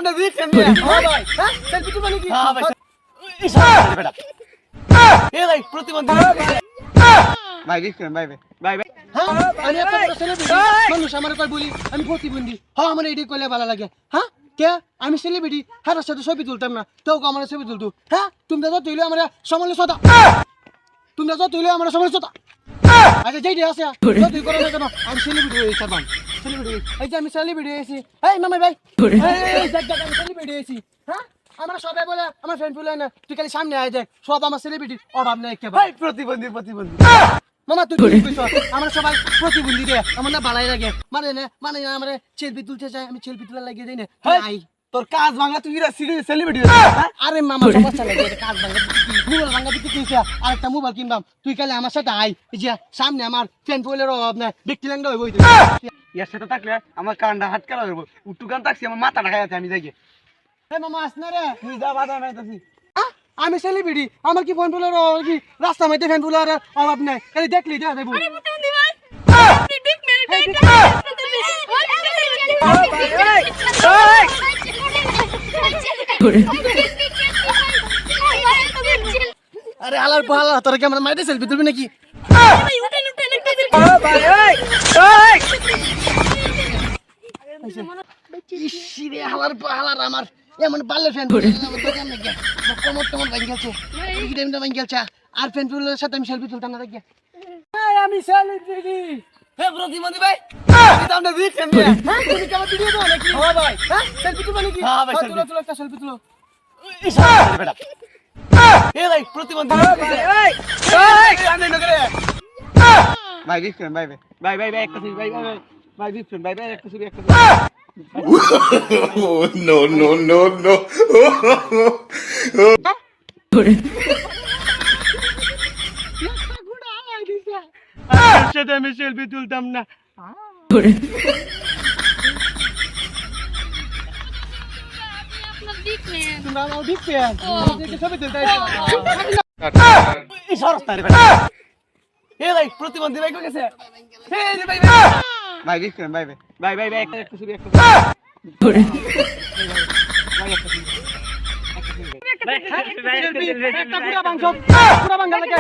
আমরা দিচ্ছেন হ্যাঁ ভাই হ্যাঁ সেলফি তুলবে নাকি হ্যাঁ ভাই বেটা এ ভাই প্রতিবন্ধী ভাই দিচ্ছেন ভাই ভাই ভাই হ্যাঁ আমি একটা বড় সেলিব্রিটি মানুষ আমার কই বলি আমি প্রতিবন্ধী হ্যাঁ আমার এইটাই কইলে ভালো লাগে হ্যাঁ কে আমি সেলিব্রিটি হ্যাঁ সাথে ছবি তুলতাম না কেউ আমার ছবি তুলতো হ্যাঁ তুমি যত তুইলে আমার সমালোচনা তুমি যত তুইলে আমার সমালোচনা আচ্ছা যেইটা আছে তুই করো না কেন আমি সেলিব্রিটি হয়েছি সারবাম সেলিব্রিটি এই যে আমি সেলিব্রিটি হয়েছি এই মামা ভাই এই দেখ দেখ আমি সেলিব্রিটি হয়েছি হ্যাঁ আমার সবাই বলে আমার ফ্রেন্ড বলে না তুই খালি সামনে আয় দেখ সব আমার সেলিব্রিটির অভাব নেই কে ভাই প্রতিবন্ধী মামা তুই কি কইছ আমরা সবাই প্রতিবন্ধী রে আমার না ভালাই লাগে মানে না আমরা সেলফি তুলতে চাই আমি সেলফি তোলা লাগিয়ে দেই না আই তোর কাজ ভাঙা তুই সেলিব্রিটি আরে মামা সমস্যা লাগে এটা কাজ ভাঙা মোবাইল ভাঙা দিতে কিনছে আরেকটা মোবাইল কিনবাম তুই কালে আমার সাথে আই এই যে সামনে আমার ফ্রেন্ড বলের অভাব নাই ব্যক্তি ল্যাংডা হইব ইয়ার সাথে থাকলে আমার কানটা হাত কালা হইব উট্টু গান থাকছি আমার মাথা ঢাকা আছে আমি যাই এই মামা আসনা রে তুই যা বাধা নাইতাছি আমি সেলিব্রিটি আমার কি ফোন বলের অভাব কি রাস্তা মধ্যে ফ্রেন্ড বলের অভাব নাই খালি দেখলি দেখা যাইব আরে প্রতিবন্ধী ভাই আপনি ঠিক আরে আলার পালা তোর কি আমরা মাইতে সেলফি তুলবি নাকি ভাই উঠেন উঠেন একটা ভাই ইসিরে হালার পালার আমার এমন পারলে ফ্রেন্ড আমার দোকান নাকি কোমর টোমর ভাঙ গেছে এই টাইমটা ভাঙ গেছে আর ফ্রেন্ড বলের সাথে আমি সেলফি তুলতাম না দেখি এই আমি সেলিব্রিটি হে প্রতিবন্ধী ভাই এটা আমরা দিচ্ছেন হ্যাঁ তুমি কি আমার ভিডিও দাও নাকি হ্যাঁ ভাই হ্যাঁ সেলফি তুলবে নাকি হ্যাঁ ভাই, তুলো তুলো একটা সেলফি তুলো বেটা এ ভাই প্রতিবন্ধী ভাই দিচ্ছেন ভাই একটা ছবি ভাই দিচ্ছেন ভাই একটা ছবি একটা Oh, no, no, no, no. সাথে আমি সেলফি তুলতাম না আপনার দিক নেন তোমরা আমার দিক পেয়ে ছবি তুলতে এই সরস্তা রে বেটা এ ভাই প্রতিবন্ধী ভাই কই গেছে এই যে ভাই ভাই দিচ্ছেন ভাই একটা ছবি একটা একটা পুরা বাংশ পুরা বাংলা লাগে